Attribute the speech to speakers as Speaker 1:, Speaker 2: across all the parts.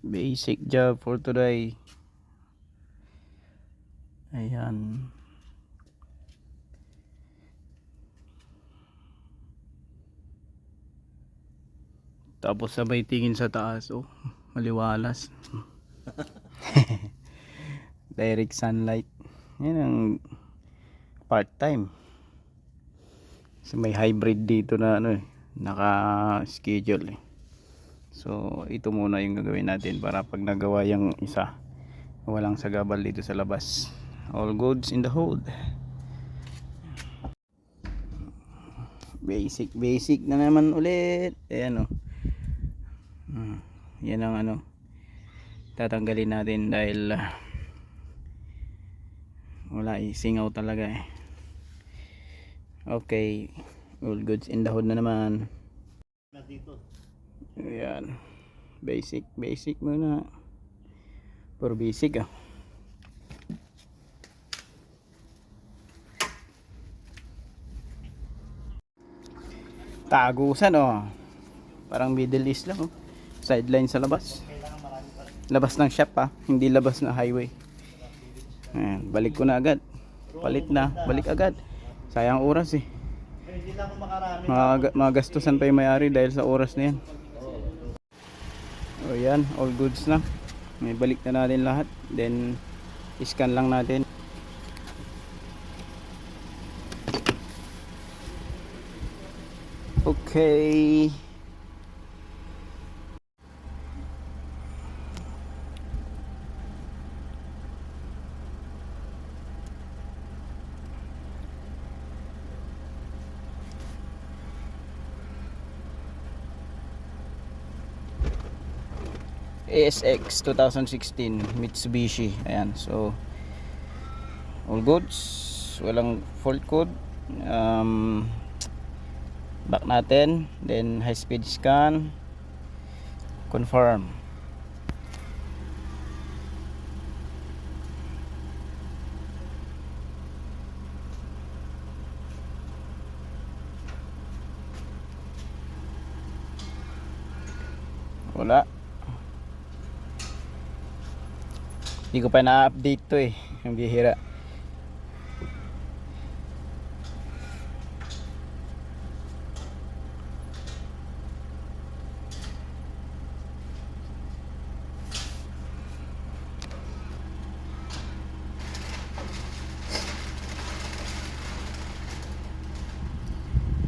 Speaker 1: Basic job for today. Ayan. Tapos sabay tingin sa taas. Oh, maliwalas. Direct sunlight. Yan ang part-time. So may hybrid dito na ano eh, naka-schedule eh. So ito muna yung gagawin natin para pag nagawa yung isa, walang sagabal dito sa labas. All goods in the hood. Basic na naman ulit. Ayan oh. Yan ang ano, tatanggalin natin dahil wala singaw talaga eh. Okay, all goods in the hood na naman. Ayan, basic muna. For basic ah. Tagusan oh, parang Middle East lang oh. Sideline sa labas, labas ng shop ah, hindi labas na highway. Ayan, balik ko na agad, palit na, balik agad. Sayang oras eh, magastusan pa yung may-ari dahil sa oras na yan. O yan, all goods na. May balik na natin lahat, then scan lang natin. Okay, ASX 2016 Mitsubishi. Ayan, so all goods, walang fault code. Back natin, then high speed scan, confirm. Wala, hindi ko pa na-update to eh, ang bihira.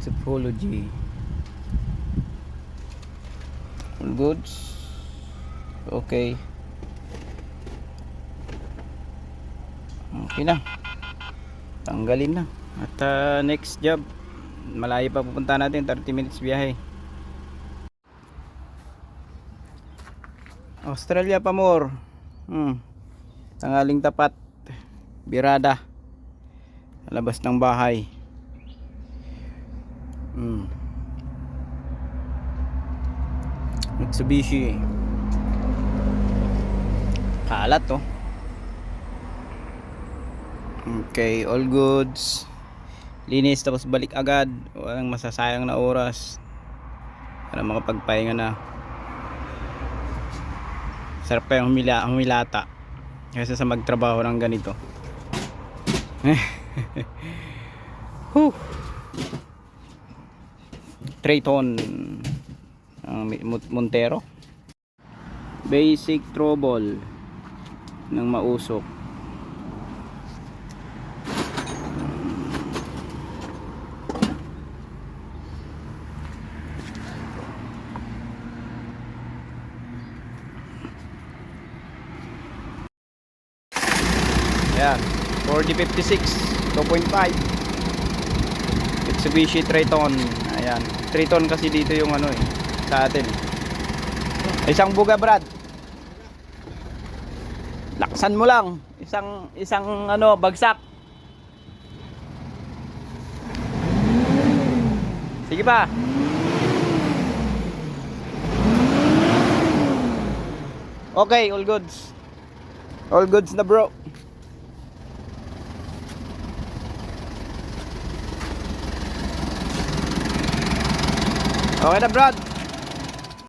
Speaker 1: Topology, all goods, okay. Okay na, tanggalin na. At next job, malayo pa pupunta natin, 30 minutes biyahe. Australia pa more. Tanghaling tapat, birada, labas ng bahay. Mitsubishi, kalat to. Okay, all goods, linis, tapos balik agad, walang masasayang na oras para makapagpahinga na. Sarap pa yung humilata kaysa sa magtrabaho ng ganito. Triton Montero. Basic trouble ng mausok. Ayan, 4056 2.5 Mitsubishi Triton. Ayan, Triton kasi dito yung ano eh, sa atin. Isang buga, Brad. Laksan mo lang. Isang ano, bagsak. Sige pa. Okay, all goods. All goods na, bro. Okay na, Brad.